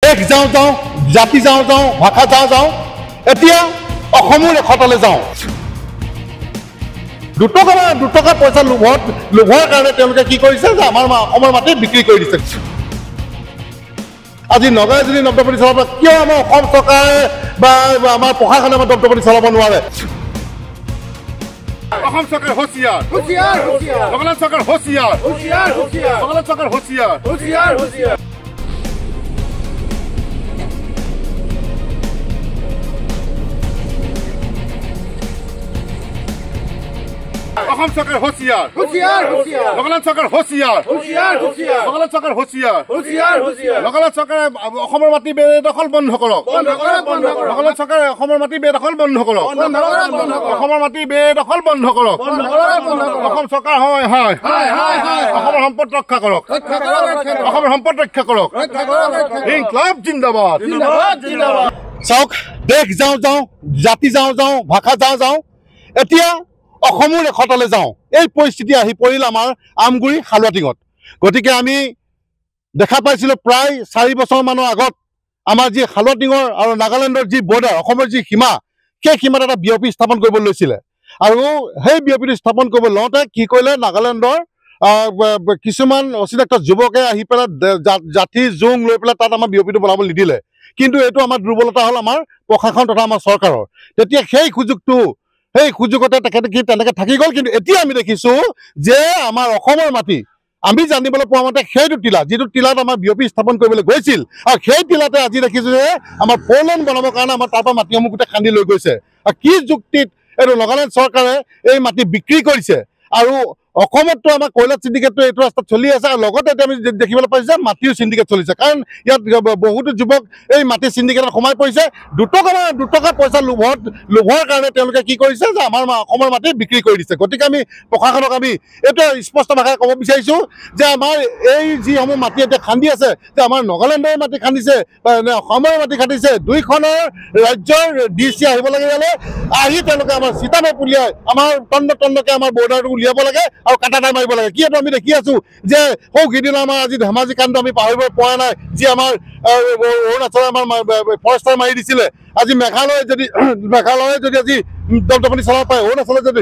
দেশ যাওঁ যাওঁ, জাতি যাওঁ যাওঁ, ভাষা যাওঁ যাওঁ, এতিয়া অসমৰ ৰেখতলৈ যাওঁ। দুটকা পইচা লোভৰ কাৰণে তেওঁলোকে কি কৰিছে যে আমাৰ অসমৰ মাটি বিক্ৰী কৰি দিছে। আজি নগাঁৱে যদি দপদপনি চলাব, কিয় আমাৰ অসম চৰকাৰে বা আমাৰ প্ৰশাসনে আমাৰ দপদপনি চলাব নোৱাৰে? অসম চৰকাৰ হুঁচিয়াৰ, নাগালেণ্ড চৰকাৰ হুঁচিয়াৰ, নাগালেণ্ড চৰকাৰ হুঁচিয়াৰ। অসম চৰকাৰ হুঁচিয়াৰ, নাগালেণ্ড চৰকাৰ হুঁচিয়াৰ, নাগালেণ্ড চৰকাৰ হুঁচিয়াৰ। নাগালেণ্ড চৰকাৰে অসমৰ মাটি বেদখল বন্ধ কৰক। নাগালেণ্ড চৰকাৰে অসমৰ মাটি বেদখল বন্ধ কৰক। অসমৰ মাটি বেদখল বন্ধ কৰক। অসম চৰকাৰ হয় হয় অসমৰ সম্পদ ৰক্ষা কৰক। অসমৰ সম্পদ ৰক্ষা কৰক। ইনকলাব জিন্দাবাদ। চাওক, দেশ যাওঁ যাওঁ, জাতি যাওঁ যাওঁ, ভাষা যাওঁ যাওঁ, এতিয়া অসমৰ ৰেখতলৈ যাওঁ। এই পৰিস্থিতি আহি পৰিল আমাৰ আমগুৰি হালুৱাটিঙত। গতিকে আমি দেখা পাইছিলোঁ প্ৰায় 4 বছৰমানৰ আগত আমাৰ যি হালুৱাটিঙৰ আৰু নাগালেণ্ডৰ যি বৰ্ডাৰ, অসমৰ যি সীমা, সেই সীমাত এটা বিয়পি স্থাপন কৰিব লৈছিলে। আৰু সেই বিয়পিটো স্থাপন কৰিব লওঁতে কি কৰিলে, নাগালেণ্ডৰ কিছুমান অচিনাক্ত যুৱকে আহি পেলাই জাঠি জোং লৈ পেলাই তাত আমাৰ বিয়পিটো বনাব নিদিলে। কিন্তু এইটো আমাৰ দুৰ্বলতা হ'ল আমাৰ প্ৰশাসন তথা আমাৰ চৰকাৰৰ। তেতিয়া সেই সুযোগতে তেখেতে কি তেনেকে থাকি গ'ল। কিন্তু এতিয়া আমি দেখিছোঁ যে আমাৰ অসমৰ মাটি আমি জানিবলৈ পোৱা মতে সেইটো টিলা, যিটো টিলাত আমাৰ বিয়পি স্থাপন কৰিবলৈ গৈছিল, আৰু সেই টিলাতে আজি দেখিছোঁ যে আমাৰ ফ'ৰলেন বনাবৰ কাৰণে আমাৰ তাৰ পৰা মাটিসমূহ গোটেই খান্দি লৈ গৈছে। আৰু কি যুক্তিত এইটো নাগালেণ্ড চৰকাৰে এই মাটি বিক্ৰী কৰিছে? আৰু অসমততো আমাৰ কয়লা চিণ্ডিকেটটো এইটো ৰাস্তাত চলি আছে, আৰু লগতে এতিয়া আমি দেখিবলৈ পাইছোঁ যে মাটিও চিণ্ডিকেট চলিছে। কাৰণ ইয়াত বহুতো যুৱক এই মাটি চিণ্ডিকেটত সোমাই পৰিছে। দুটকা পইচা লোভৰ কাৰণে তেওঁলোকে কি কৰিছে যে আমাৰ অসমৰ মাটি বিক্ৰী কৰি দিছে। গতিকে আমি প্ৰশাসনক আমি এইটো স্পষ্ট ভাষাৰে ক'ব বিচাৰিছোঁ যে আমাৰ এই যিসমূহ মাটি এতিয়া খান্দি আছে, যে আমাৰ নাগালেণ্ডৰ মাটি খান্দিছে বা অসমৰ মাটি খান্দিছে, দুইখনৰ ৰাজ্যৰ DC আহিব লাগে, ইয়ালৈ আহি তেওঁলোকে আমাৰ চিতামে উলিয়াই আমাৰ তন্নকে আমাৰ বৰ্ডাৰটো উলিয়াব লাগে আৰু কাটাটাই মাৰিব লাগে। কিয়নো আমি দেখি আছোঁ যে সিদিনা আমাৰ আজি ধেমাজি কাণ্ড আমি পাহৰিব পৰা নাই, যি আমাৰ অৰুণাচলে আমাৰ ফৰেষ্টাৰ মাৰি দিছিলে। আজি মেঘালয়ে যদি আজি দপদপনি চলাব পাৰে, অৰুণাচলে যদি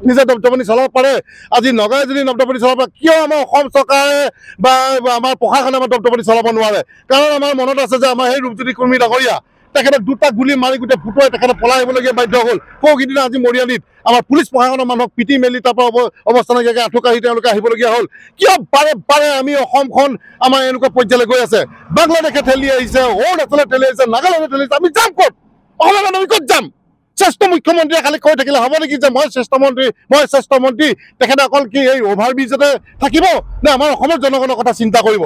নিজে দপদপনি চলাব পাৰে, আজি নগাঁৱে যদি দপদপনি চলাব পাৰে, কিয় আমাৰ অসম চৰকাৰে বা আমাৰ প্ৰশাসনে আমাৰ দপদপনি চলাব নোৱাৰে? কাৰণ আমাৰ মনত আছে যে আমাৰ সেই ৰূপজ্যোতি কুৰ্মী ডাঙৰীয়া, তেখেতে 2টা গুলি মাৰি গোটেই ফুটুৱাই তেখেতে পলাই আহিবলগীয়া বাধ্য হ'ল। সিদিনা আজি মৰিয়ানীত আমাৰ পুলিচ প্ৰশাসনৰ মানুহক পিটি মেলি তাৰ পৰা অৱস্থা নাইকিয়াকৈ আঁঠুকাঢ়ি তেওঁলোকে আহিবলগীয়া হ'ল। কিয় বাৰে আমি অসমখন আমাৰ এনেকুৱা পৰ্যায়লৈ গৈ আছে? বাংলাদেশে ঠেলি আহিছে, অৰুণাচলে ঠেলি আহিছে, নাগালেণ্ডে ঠেলি আহিছে, আমি যাম ক'ত? অসমত আমি ক'ত যাম? শ্ৰেষ্ঠ মুখ্যমন্ত্ৰীয়ে খালি কৈ থাকিলে হ'ব নেকি যে মই শ্ৰেষ্ঠ মন্ত্ৰী? তেখেতে অকল কি এই অভাৰ ব্ৰিজতে থাকিব নে আমাৰ অসমৰ জনগণৰ কথা চিন্তা কৰিব?